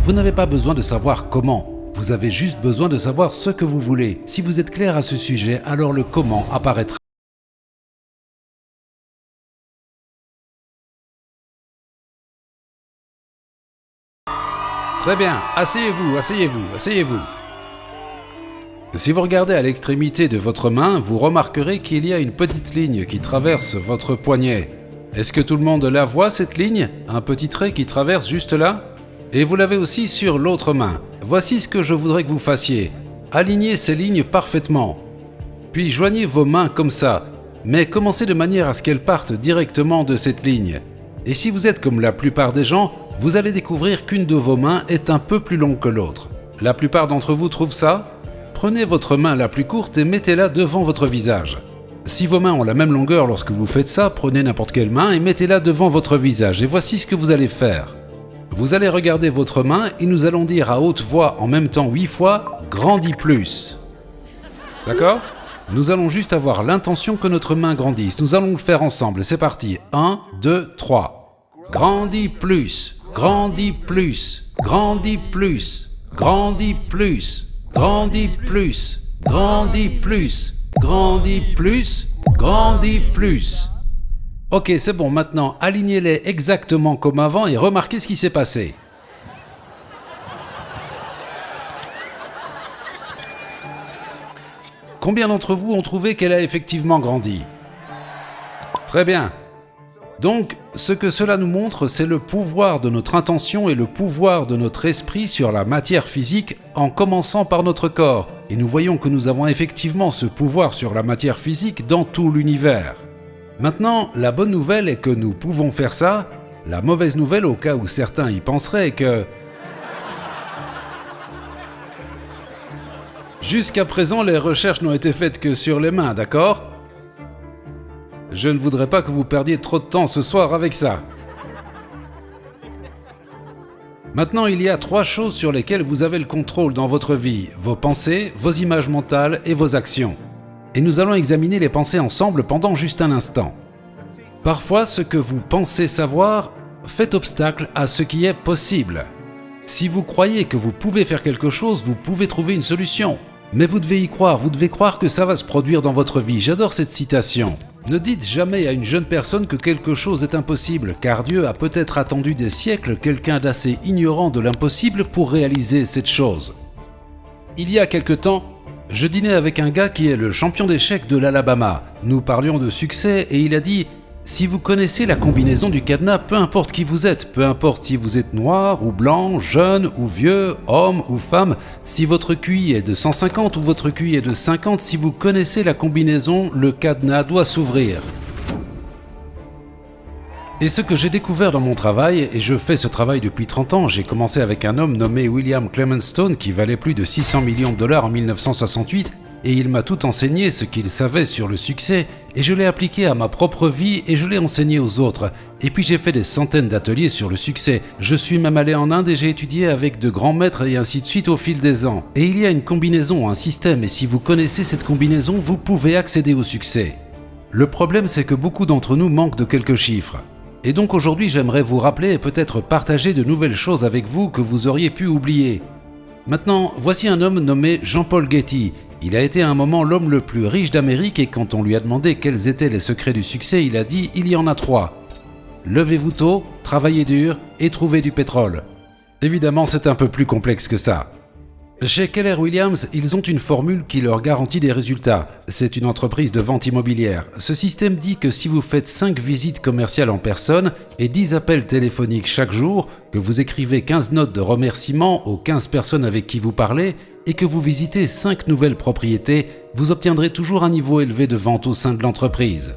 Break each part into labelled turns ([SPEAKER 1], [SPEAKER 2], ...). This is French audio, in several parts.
[SPEAKER 1] Vous n'avez pas besoin de savoir comment. Vous avez juste besoin de savoir ce que vous voulez. Si vous êtes clair à ce sujet, alors le comment apparaîtra. Très bien, asseyez-vous. Si vous regardez à l'extrémité de votre main, vous remarquerez qu'il y a une petite ligne qui traverse votre poignet. Est-ce que tout le monde la voit, cette ligne? Un petit trait qui traverse juste là? Et vous l'avez aussi sur l'autre main. Voici ce que je voudrais que vous fassiez. Alignez ces lignes parfaitement. Puis joignez vos mains comme ça, mais commencez de manière à ce qu'elles partent directement de cette ligne. Et si vous êtes comme la plupart des gens, vous allez découvrir qu'une de vos mains est un peu plus longue que l'autre. La plupart d'entre vous trouvent ça? Prenez votre main la plus courte et mettez-la devant votre visage. Si vos mains ont la même longueur lorsque vous faites ça, prenez n'importe quelle main et mettez-la devant votre visage. Et voici ce que vous allez faire. Vous allez regarder votre main et nous allons dire à haute voix en même temps 8 fois « grandis plus ». D'accord? Nous allons juste avoir l'intention que notre main grandisse. Nous allons le faire ensemble. C'est parti. 1, 2, 3. Grandis plus, grandis plus, grandis plus, grandis plus, grandis plus, grandis plus, grandis plus, grandis plus. Ok, c'est bon, maintenant, alignez-les exactement comme avant et remarquez ce qui s'est passé. Combien d'entre vous ont trouvé qu'elle a effectivement grandi? Très bien. Donc, ce que cela nous montre, c'est le pouvoir de notre intention et le pouvoir de notre esprit sur la matière physique en commençant par notre corps. Et nous voyons que nous avons effectivement ce pouvoir sur la matière physique dans tout l'univers. Maintenant, la bonne nouvelle est que nous pouvons faire ça. La mauvaise nouvelle, au cas où certains y penseraient, est que... Jusqu'à présent, les recherches n'ont été faites que sur les mains, d'accord? Je ne voudrais pas que vous perdiez trop de temps ce soir avec ça. Maintenant, il y a 3 choses sur lesquelles vous avez le contrôle dans votre vie. Vos pensées, vos images mentales et vos actions. Et nous allons examiner les pensées ensemble pendant juste un instant. Parfois, ce que vous pensez savoir fait obstacle à ce qui est possible. Si vous croyez que vous pouvez faire quelque chose, vous pouvez trouver une solution. Mais vous devez y croire, vous devez croire que ça va se produire dans votre vie. J'adore cette citation. Ne dites jamais à une jeune personne que quelque chose est impossible, car Dieu a peut-être attendu des siècles quelqu'un d'assez ignorant de l'impossible pour réaliser cette chose. Il y a quelque temps, je dînais avec un gars qui est le champion d'échecs de l'Alabama. Nous parlions de succès et il a dit « Si vous connaissez la combinaison du cadenas, peu importe qui vous êtes, peu importe si vous êtes noir ou blanc, jeune ou vieux, homme ou femme, si votre QI est de 150 ou votre QI est de 50, si vous connaissez la combinaison, le cadenas doit s'ouvrir. » Et ce que j'ai découvert dans mon travail, et je fais ce travail depuis 30 ans, j'ai commencé avec un homme nommé William Clement Stone qui valait plus de 600 millions de dollars en 1968, et il m'a tout enseigné ce qu'il savait sur le succès, et je l'ai appliqué à ma propre vie et je l'ai enseigné aux autres. Et puis j'ai fait des centaines d'ateliers sur le succès. Je suis même allé en Inde et j'ai étudié avec de grands maîtres et ainsi de suite au fil des ans. Et il y a une combinaison, un système, et si vous connaissez cette combinaison, vous pouvez accéder au succès. Le problème, c'est que beaucoup d'entre nous manquent de quelques chiffres. Et donc aujourd'hui, j'aimerais vous rappeler et peut-être partager de nouvelles choses avec vous que vous auriez pu oublier. Maintenant, voici un homme nommé Jean-Paul Getty. Il a été à un moment l'homme le plus riche d'Amérique et quand on lui a demandé quels étaient les secrets du succès, il a dit « Il y en a 3. Levez-vous tôt, travaillez dur et trouvez du pétrole. » Évidemment, c'est un peu plus complexe que ça. Chez Keller Williams, ils ont une formule qui leur garantit des résultats. C'est une entreprise de vente immobilière. Ce système dit que si vous faites 5 visites commerciales en personne et 10 appels téléphoniques chaque jour, que vous écrivez 15 notes de remerciement aux 15 personnes avec qui vous parlez et que vous visitez 5 nouvelles propriétés, vous obtiendrez toujours un niveau élevé de vente au sein de l'entreprise.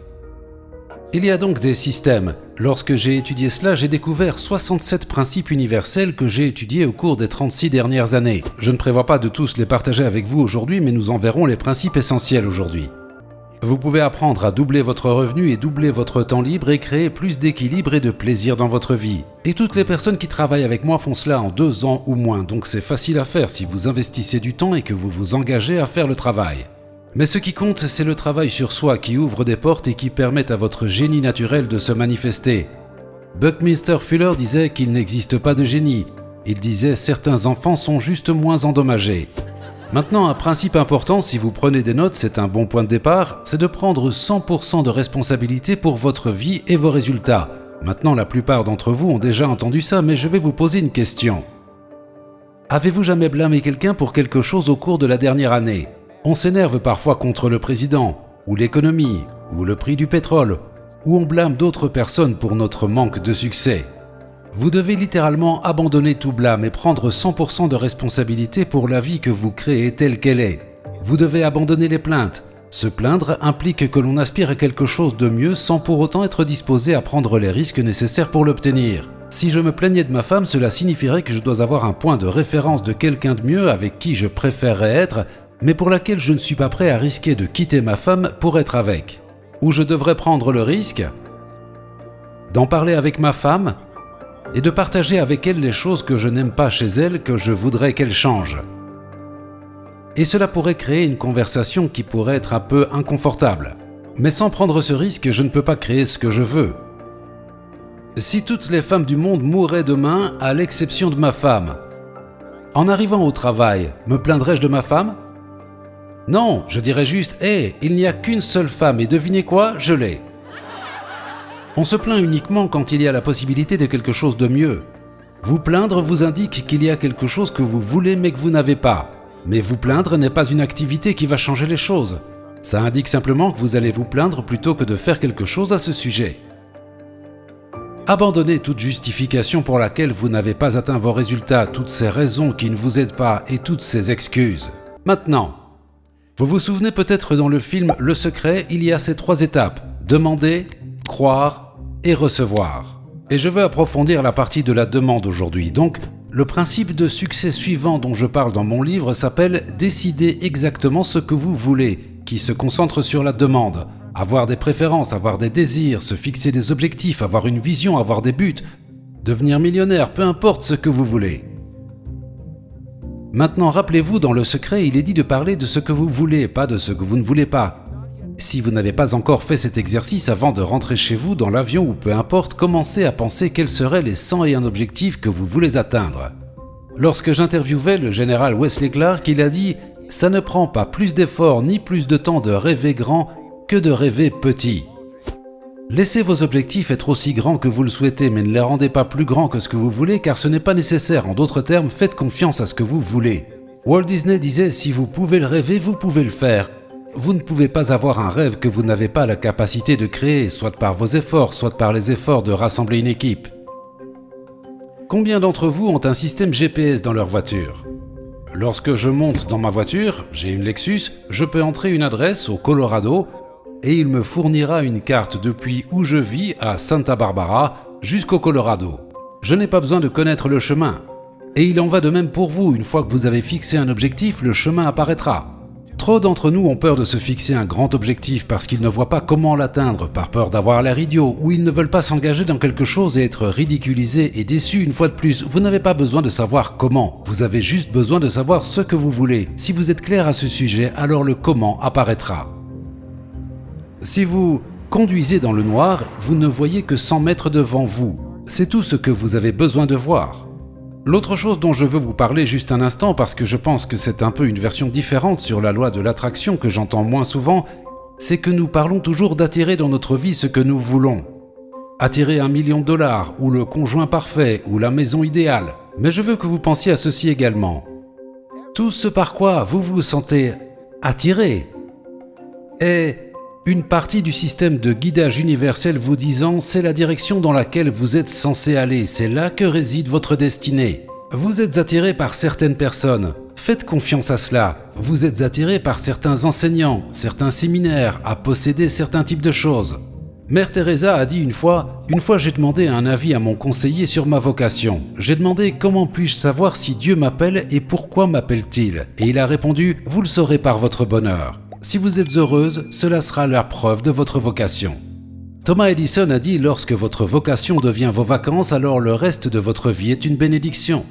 [SPEAKER 1] Il y a donc des systèmes. Lorsque j'ai étudié cela, j'ai découvert 67 principes universels que j'ai étudiés au cours des 36 dernières années. Je ne prévois pas de tous les partager avec vous aujourd'hui, mais nous en verrons les principes essentiels aujourd'hui. Vous pouvez apprendre à doubler votre revenu et doubler votre temps libre et créer plus d'équilibre et de plaisir dans votre vie. Et toutes les personnes qui travaillent avec moi font cela en 2 ans ou moins, donc c'est facile à faire si vous investissez du temps et que vous vous engagez à faire le travail. Mais ce qui compte, c'est le travail sur soi qui ouvre des portes et qui permet à votre génie naturel de se manifester. Buckminster Fuller disait qu'il n'existe pas de génie. Il disait « Certains enfants sont juste moins endommagés ». Maintenant, un principe important, si vous prenez des notes, c'est un bon point de départ, c'est de prendre 100% de responsabilité pour votre vie et vos résultats. Maintenant, la plupart d'entre vous ont déjà entendu ça, mais je vais vous poser une question. Avez-vous jamais blâmé quelqu'un pour quelque chose au cours de la dernière année? On s'énerve parfois contre le président, ou l'économie, ou le prix du pétrole, ou on blâme d'autres personnes pour notre manque de succès. Vous devez littéralement abandonner tout blâme et prendre 100% de responsabilité pour la vie que vous créez telle qu'elle est. Vous devez abandonner les plaintes. Se plaindre implique que l'on aspire à quelque chose de mieux sans pour autant être disposé à prendre les risques nécessaires pour l'obtenir. Si je me plaignais de ma femme, cela signifierait que je dois avoir un point de référence de quelqu'un de mieux avec qui je préférerais être, mais pour laquelle je ne suis pas prêt à risquer de quitter ma femme pour être avec. Ou je devrais prendre le risque d'en parler avec ma femme et de partager avec elle les choses que je n'aime pas chez elle, que je voudrais qu'elle change. Et cela pourrait créer une conversation qui pourrait être un peu inconfortable. Mais sans prendre ce risque, je ne peux pas créer ce que je veux. Si toutes les femmes du monde mourraient demain, à l'exception de ma femme, en arrivant au travail, me plaindrais-je de ma femme? Non, je dirais juste « Hé, il n'y a qu'une seule femme et devinez quoi, je l'ai ». On se plaint uniquement quand il y a la possibilité de quelque chose de mieux. Vous plaindre vous indique qu'il y a quelque chose que vous voulez mais que vous n'avez pas. Mais vous plaindre n'est pas une activité qui va changer les choses. Ça indique simplement que vous allez vous plaindre plutôt que de faire quelque chose à ce sujet. Abandonnez toute justification pour laquelle vous n'avez pas atteint vos résultats, toutes ces raisons qui ne vous aident pas et toutes ces excuses. Maintenant, vous vous souvenez peut-être dans le film Le Secret, il y a ces 3 étapes. Demander, croire et recevoir. Et je veux approfondir la partie de la demande aujourd'hui. Donc, le principe de succès suivant dont je parle dans mon livre s'appelle « Décider exactement ce que vous voulez », qui se concentre sur la demande. Avoir des préférences, avoir des désirs, se fixer des objectifs, avoir une vision, avoir des buts, devenir millionnaire, peu importe ce que vous voulez. Maintenant, rappelez-vous, dans Le Secret, il est dit de parler de ce que vous voulez, pas de ce que vous ne voulez pas. Si vous n'avez pas encore fait cet exercice avant de rentrer chez vous, dans l'avion ou peu importe, commencez à penser quels seraient les 101 objectifs que vous voulez atteindre. Lorsque j'interviewais le général Wesley Clark, il a dit « Ça ne prend pas plus d'efforts ni plus de temps de rêver grand que de rêver petit ». Laissez vos objectifs être aussi grands que vous le souhaitez, mais ne les rendez pas plus grands que ce que vous voulez, car ce n'est pas nécessaire. En d'autres termes, faites confiance à ce que vous voulez. Walt Disney disait « Si vous pouvez le rêver, vous pouvez le faire ». Vous ne pouvez pas avoir un rêve que vous n'avez pas la capacité de créer, soit par vos efforts, soit par les efforts de rassembler une équipe. Combien d'entre vous ont un système GPS dans leur voiture? Lorsque je monte dans ma voiture, j'ai une Lexus, je peux entrer une adresse au Colorado et il me fournira une carte depuis où je vis à Santa Barbara jusqu'au Colorado. Je n'ai pas besoin de connaître le chemin. Et il en va de même pour vous, une fois que vous avez fixé un objectif, le chemin apparaîtra. Trop d'entre nous ont peur de se fixer un grand objectif parce qu'ils ne voient pas comment l'atteindre, par peur d'avoir l'air idiot, ou ils ne veulent pas s'engager dans quelque chose et être ridiculisés et déçus une fois de plus. Vous n'avez pas besoin de savoir comment, vous avez juste besoin de savoir ce que vous voulez. Si vous êtes clair à ce sujet, alors le comment apparaîtra. Si vous conduisez dans le noir, vous ne voyez que 100 mètres devant vous. C'est tout ce que vous avez besoin de voir. L'autre chose dont je veux vous parler juste un instant, parce que je pense que c'est un peu une version différente sur la loi de l'attraction que j'entends moins souvent, c'est que nous parlons toujours d'attirer dans notre vie ce que nous voulons. Attirer $1 million, ou le conjoint parfait, ou la maison idéale. Mais je veux que vous pensiez à ceci également. Tout ce par quoi vous vous sentez attiré est une partie du système de guidage universel vous disant « c'est la direction dans laquelle vous êtes censé aller, c'est là que réside votre destinée ». Vous êtes attiré par certaines personnes, faites confiance à cela. Vous êtes attiré par certains enseignants, certains séminaires, à posséder certains types de choses. Mère Teresa a dit une fois j'ai demandé un avis à mon conseiller sur ma vocation. J'ai demandé comment puis-je savoir si Dieu m'appelle et pourquoi m'appelle-t-il ? Et il a répondu « vous le saurez par votre bonheur ». Si vous êtes heureuse, cela sera la preuve de votre vocation. Thomas Edison a dit « Lorsque votre vocation devient vos vacances, alors le reste de votre vie est une bénédiction ».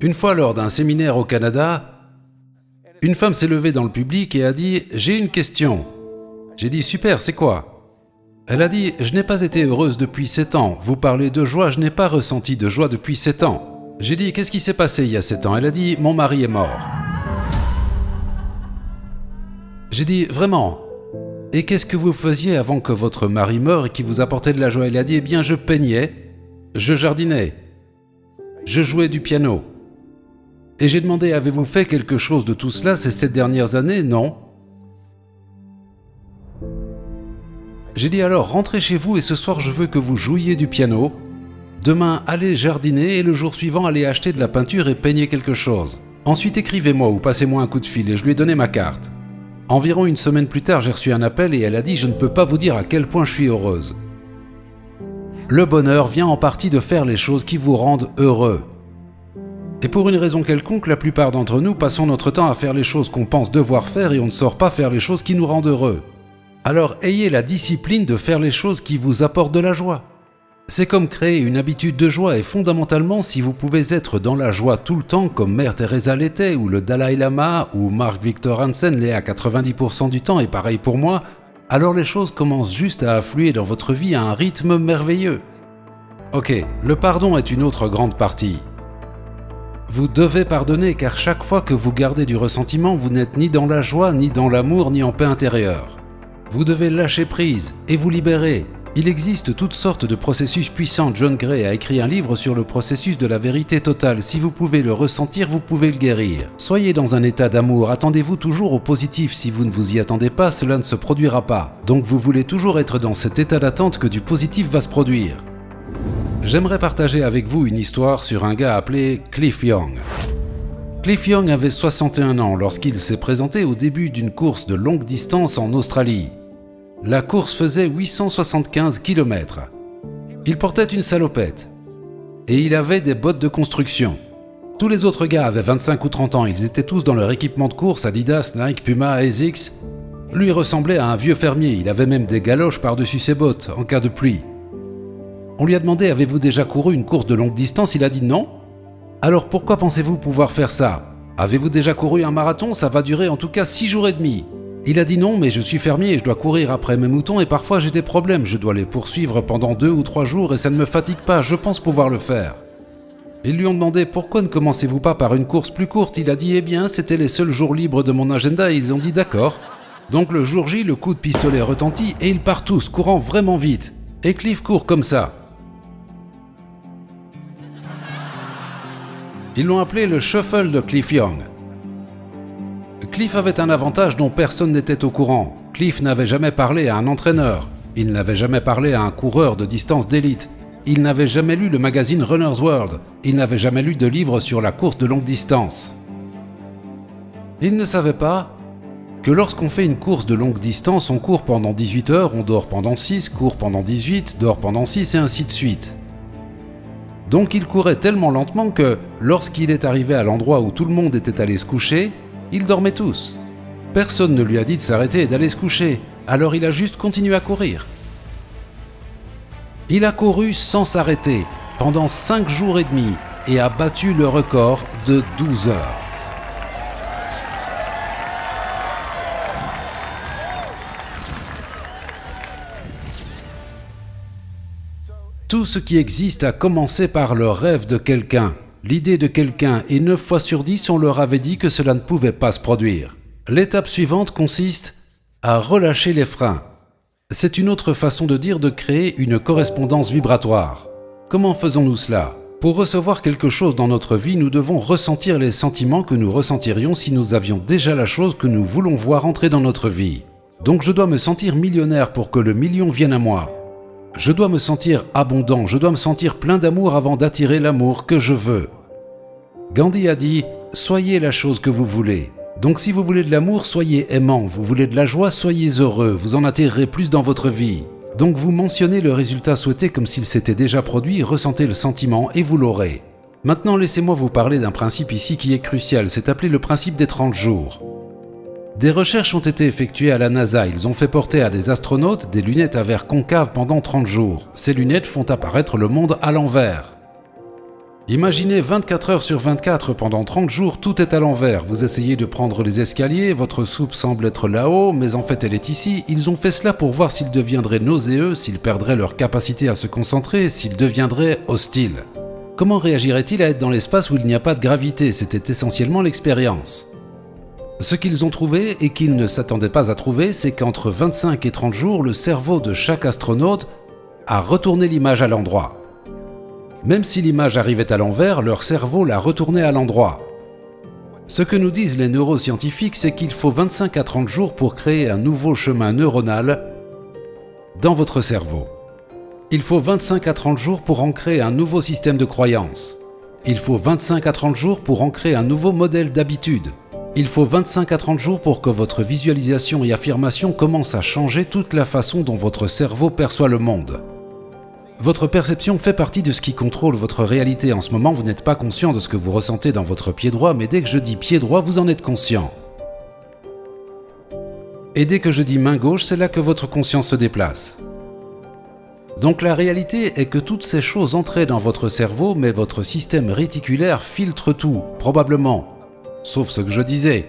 [SPEAKER 1] Une fois lors d'un séminaire au Canada, une femme s'est levée dans le public et a dit « J'ai une question ». J'ai dit « Super, c'est quoi ?» Elle a dit « Je n'ai pas été heureuse depuis 7 ans. Vous parlez de joie, je n'ai pas ressenti de joie depuis 7 ans. » J'ai dit « Qu'est-ce qui s'est passé il y a 7 ans ?» Elle a dit « Mon mari est mort. » J'ai dit « Vraiment ? Et qu'est-ce que vous faisiez avant que votre mari meure et qui vous apportait de la joie ?» Elle a dit « Eh bien, je peignais, je jardinais, je jouais du piano. » Et j'ai demandé « Avez-vous fait quelque chose de tout cela ces 7 dernières années ?» Non. J'ai dit « Alors, rentrez chez vous et ce soir, je veux que vous jouiez du piano. Demain, allez jardiner et le jour suivant, allez acheter de la peinture et peignez quelque chose. Ensuite, écrivez-moi ou passez-moi un coup de fil » et je lui ai donné ma carte. Environ une semaine plus tard, j'ai reçu un appel et elle a dit « Je ne peux pas vous dire à quel point je suis heureuse. » Le bonheur vient en partie de faire les choses qui vous rendent heureux. Et pour une raison quelconque, la plupart d'entre nous passons notre temps à faire les choses qu'on pense devoir faire et on ne sort pas faire les choses qui nous rendent heureux. Alors ayez la discipline de faire les choses qui vous apportent de la joie. C'est comme créer une habitude de joie et fondamentalement, si vous pouvez être dans la joie tout le temps comme Mère Teresa l'était ou le Dalai Lama ou Mark Victor Hansen l'est à 90% du temps et pareil pour moi, alors les choses commencent juste à affluer dans votre vie à un rythme merveilleux. Ok, le pardon est une autre grande partie. Vous devez pardonner car chaque fois que vous gardez du ressentiment, vous n'êtes ni dans la joie, ni dans l'amour, ni en paix intérieure. Vous devez lâcher prise et vous libérer. Il existe toutes sortes de processus puissants. John Gray a écrit un livre sur le processus de la vérité totale. Si vous pouvez le ressentir, vous pouvez le guérir. Soyez dans un état d'amour. Attendez-vous toujours au positif. Si vous ne vous y attendez pas, cela ne se produira pas. Donc vous voulez toujours être dans cet état d'attente que du positif va se produire. J'aimerais partager avec vous une histoire sur un gars appelé Cliff Young. Cliff Young avait 61 ans lorsqu'il s'est présenté au début d'une course de longue distance en Australie. La course faisait 875 km. Il portait une salopette. Et il avait des bottes de construction. Tous les autres gars avaient 25 ou 30 ans, ils étaient tous dans leur équipement de course, Adidas, Nike, Puma, ASICS. Lui ressemblait à un vieux fermier, il avait même des galoches par-dessus ses bottes, en cas de pluie. On lui a demandé « Avez-vous déjà couru une course de longue distance ?» Il a dit « Non. » Alors pourquoi pensez-vous pouvoir faire ça ? Avez-vous déjà couru un marathon ? Ça va durer en tout cas 6 jours et demi. Il a dit non, mais je suis fermier et je dois courir après mes moutons et parfois j'ai des problèmes. Je dois les poursuivre pendant 2 ou 3 jours et ça ne me fatigue pas, je pense pouvoir le faire. Ils lui ont demandé pourquoi ne commencez-vous pas par une course plus courte ? Il a dit eh bien, c'était les seuls jours libres de mon agenda et ils ont dit d'accord. Donc le jour J, le coup de pistolet retentit et ils partent tous, courant vraiment vite. Et Cliff court comme ça. Ils l'ont appelé le shuffle de Cliff Young. Cliff avait un avantage dont personne n'était au courant. Cliff n'avait jamais parlé à un entraîneur. Il n'avait jamais parlé à un coureur de distance d'élite. Il n'avait jamais lu le magazine Runner's World. Il n'avait jamais lu de livre sur la course de longue distance. Il ne savait pas que lorsqu'on fait une course de longue distance, on court pendant 18 heures, on dort pendant 6, court pendant 18, dort pendant 6 et ainsi de suite. Donc il courait tellement lentement que, lorsqu'il est arrivé à l'endroit où tout le monde était allé se coucher, ils dormaient tous. Personne ne lui a dit de s'arrêter et d'aller se coucher, alors il a juste continué à courir. Il a couru sans s'arrêter, pendant 5 jours et demi, et a battu le record de 12 heures. Tout ce qui existe a commencé par le rêve de quelqu'un, l'idée de quelqu'un, et 9 fois sur 10, on leur avait dit que cela ne pouvait pas se produire. L'étape suivante consiste à relâcher les freins. C'est une autre façon de dire de créer une correspondance vibratoire. Comment faisons-nous cela ? Pour recevoir quelque chose dans notre vie, nous devons ressentir les sentiments que nous ressentirions si nous avions déjà la chose que nous voulons voir entrer dans notre vie. Donc je dois me sentir millionnaire pour que le million vienne à moi. Je dois me sentir abondant, je dois me sentir plein d'amour avant d'attirer l'amour que je veux. Gandhi a dit « Soyez la chose que vous voulez ». Donc si vous voulez de l'amour, soyez aimant, vous voulez de la joie, soyez heureux, vous en attirerez plus dans votre vie. Donc vous mentionnez le résultat souhaité comme s'il s'était déjà produit, ressentez le sentiment et vous l'aurez. Maintenant laissez-moi vous parler d'un principe ici qui est crucial, c'est appelé le principe des 30 jours. Des recherches ont été effectuées à la NASA, ils ont fait porter à des astronautes des lunettes à verre concave pendant 30 jours. Ces lunettes font apparaître le monde à l'envers. Imaginez 24 heures sur 24, pendant 30 jours, tout est à l'envers. Vous essayez de prendre les escaliers, votre soupe semble être là-haut, mais en fait elle est ici. Ils ont fait cela pour voir s'ils deviendraient nauséeux, s'ils perdraient leur capacité à se concentrer, s'ils deviendraient hostiles. Comment réagirait-il à être dans l'espace où il n'y a pas de gravité? C'était essentiellement l'expérience. Ce qu'ils ont trouvé et qu'ils ne s'attendaient pas à trouver, c'est qu'entre 25 et 30 jours, le cerveau de chaque astronaute a retourné l'image à l'endroit. Même si l'image arrivait à l'envers, leur cerveau l'a retournée à l'endroit. Ce que nous disent les neuroscientifiques, c'est qu'il faut 25 à 30 jours pour créer un nouveau chemin neuronal dans votre cerveau. Il faut 25 à 30 jours pour ancrer un nouveau système de croyance. Il faut 25 à 30 jours pour ancrer un nouveau modèle d'habitude. Il faut 25 à 30 jours pour que votre visualisation et affirmation commencent à changer toute la façon dont votre cerveau perçoit le monde. Votre perception fait partie de ce qui contrôle votre réalité. En ce moment, vous n'êtes pas conscient de ce que vous ressentez dans votre pied droit, mais dès que je dis pied droit, vous en êtes conscient. Et dès que je dis main gauche, c'est là que votre conscience se déplace. Donc la réalité est que toutes ces choses entraient dans votre cerveau, mais votre système réticulaire filtre tout, probablement. Sauf ce que je disais.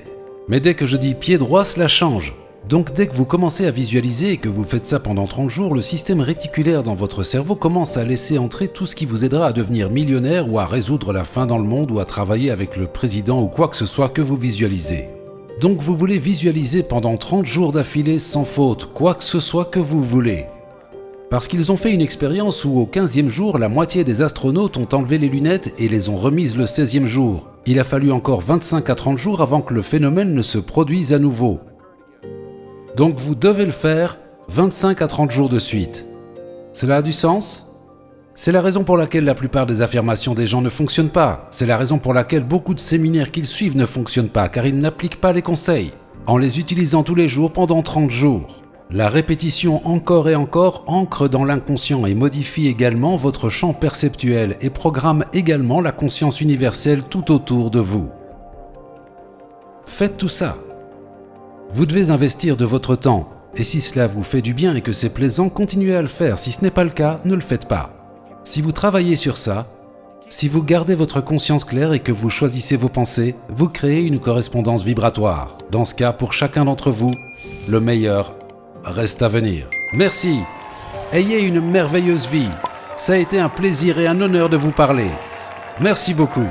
[SPEAKER 1] Mais dès que je dis pied droit, cela change. Donc dès que vous commencez à visualiser et que vous faites ça pendant 30 jours, le système réticulaire dans votre cerveau commence à laisser entrer tout ce qui vous aidera à devenir millionnaire ou à résoudre la faim dans le monde ou à travailler avec le président ou quoi que ce soit que vous visualisez. Donc vous voulez visualiser pendant 30 jours d'affilée sans faute, quoi que ce soit que vous voulez. Parce qu'ils ont fait une expérience où au 15e jour, la moitié des astronautes ont enlevé les lunettes et les ont remises le 16e jour. Il a fallu encore 25 à 30 jours avant que le phénomène ne se produise à nouveau. Donc vous devez le faire 25 à 30 jours de suite. Cela a du sens? C'est la raison pour laquelle la plupart des affirmations des gens ne fonctionnent pas. C'est la raison pour laquelle beaucoup de séminaires qu'ils suivent ne fonctionnent pas, car ils n'appliquent pas les conseils, en les utilisant tous les jours pendant 30 jours. La répétition encore et encore ancre dans l'inconscient et modifie également votre champ perceptuel et programme également la conscience universelle tout autour de vous. Faites tout ça. Vous devez investir de votre temps, et si cela vous fait du bien et que c'est plaisant, continuez à le faire. Si ce n'est pas le cas, ne le faites pas. Si vous travaillez sur ça, si vous gardez votre conscience claire et que vous choisissez vos pensées, vous créez une correspondance vibratoire. Dans ce cas, pour chacun d'entre vous, le meilleur reste à venir. Merci. Ayez une merveilleuse vie. Ça a été un plaisir et un honneur de vous parler. Merci beaucoup.